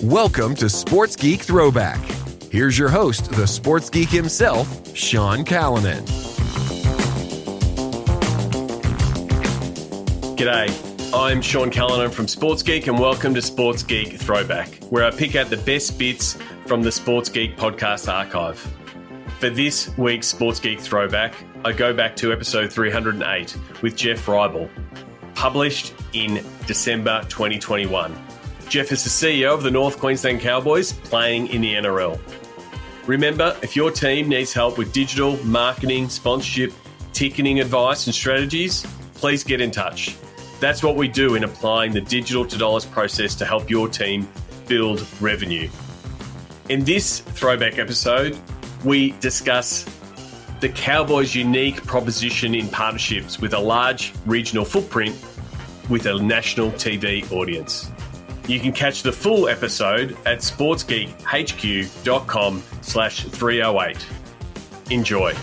Welcome to Sports Geek Throwback. Here's your host, the sports geek himself, Sean Callanan. G'day, I'm Sean Callanan from Sports Geek and welcome to Sports Geek Throwback, where I pick out the best bits from the Sports Geek podcast archive. For this week's Sports Geek Throwback, I go back to episode 308 with Jeff Reibel, published in December 2021. Jeff is the CEO of the North Queensland Cowboys, playing in the NRL. Remember, if your team needs help with digital, marketing, sponsorship, ticketing advice and strategies, please get in touch. That's what we do in applying the digital to dollars process to help your team build revenue. In this throwback episode, we discuss the Cowboys' unique proposition in partnerships with a large regional footprint with a national TV audience. You can catch the full episode at sportsgeekhq.com/308. Enjoy.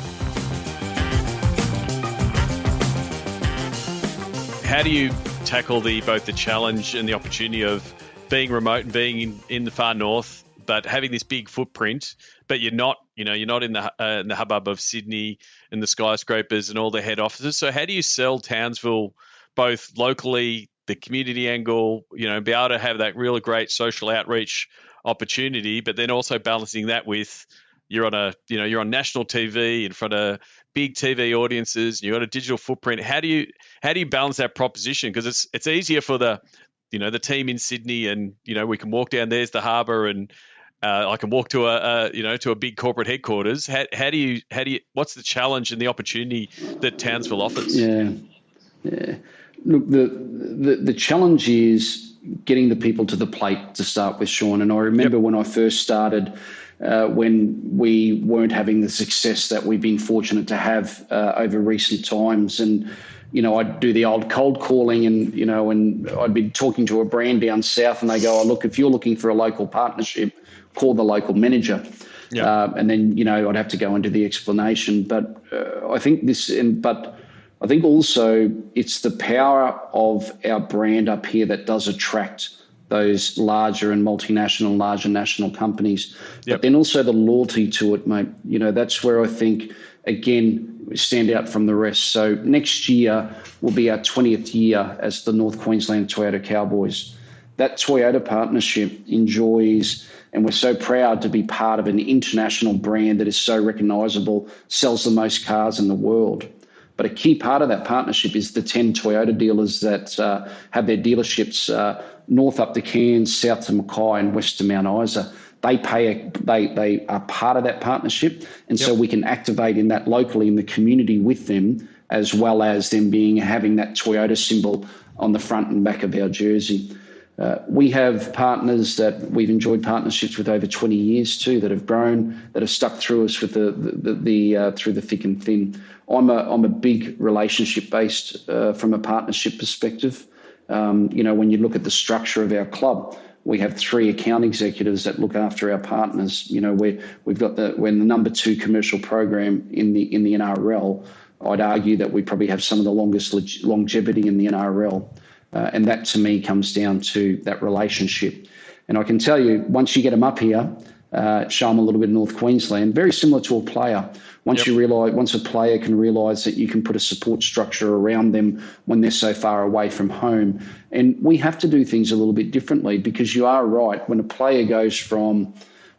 How do you tackle both the challenge and the opportunity of being remote and being in the far north, but having this big footprint, but you're not in the hubbub of Sydney and the skyscrapers and all the head offices? So how do you sell Townsville both locally, the community angle, be able to have that really great social outreach opportunity, but then also balancing that with you're on national TV in front of big TV audiences, and you've got a digital footprint. How do you balance that proposition? Because it's easier for the team in Sydney, and we can walk down, there's the harbour, and I can walk to a big corporate headquarters. How do you what's the challenge and the opportunity that Townsville offers? Yeah. Look, the challenge is getting the people to the plate to start with, Sean. And I remember when I first started, when we weren't having the success that we've been fortunate to have over recent times. And, I'd do the old cold calling and I'd be talking to a brand down south and they go, oh, look, if you're looking for a local partnership, call the local manager. And then, I'd have to go into the explanation. But I think also it's the power of our brand up here that does attract those larger and multinational, larger national companies. But then also the loyalty to it, mate. That's where I think, again, we stand out from the rest. So next year will be our 20th year as the North Queensland Toyota Cowboys. That Toyota partnership enjoys, and we're so proud to be part of an international brand that is so recognisable, sells the most cars in the world. But a key part of that partnership is the 10 Toyota dealers that have their dealerships north up to Cairns, south to Mackay, and west to Mount Isa. They are part of that partnership, and so we can activate in that locally in the community with them, as well as them having that Toyota symbol on the front and back of our jersey. We have partners that we've enjoyed partnerships with over 20 years too, that have grown, that have stuck through us with through the thick and thin. I'm a big relationship based from a partnership perspective. When you look at the structure of our club, we have 3 account executives that look after our partners. We're the number 2 commercial program in the NRL. I'd argue that we probably have some of the longest longevity in the NRL. And that, to me, comes down to that relationship. And I can tell you, once you get them up here, show them a little bit of North Queensland, very similar to a player. Once a player can realise that you can put a support structure around them when they're so far away from home. And we have to do things a little bit differently, because you are right. When a player goes from,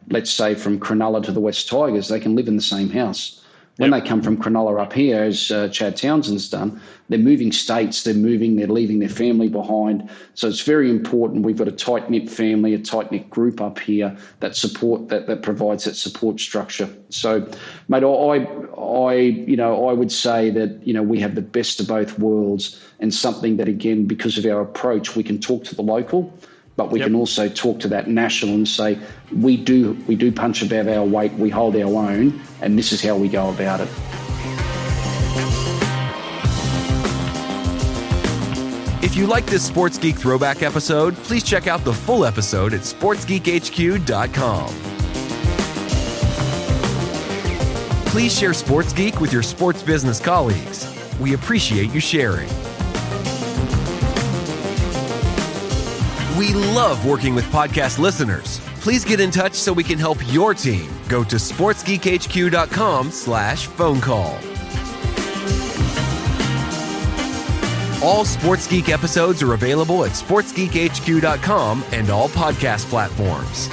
let's say, from Cronulla to the West Tigers, they can live in the same house. When they come from Cronulla up here, as Chad Townsend's done, they're moving states, they're leaving their family behind. So it's very important. We've got a tight-knit family, a tight-knit group up here that provides that support structure. So, mate, I would say that, we have the best of both worlds, and something that, again, because of our approach, we can talk to the local, but we can also talk to that national and say, we do punch above our weight, we hold our own, and this is how we go about it. If you like this Sports Geek Throwback episode, please check out the full episode at sportsgeekhq.com. Please share Sports Geek with your sports business colleagues. We appreciate you sharing. We love working with podcast listeners. Please get in touch so we can help your team. Go to sportsgeekhq.com/phone call. All Sports Geek episodes are available at sportsgeekhq.com and all podcast platforms.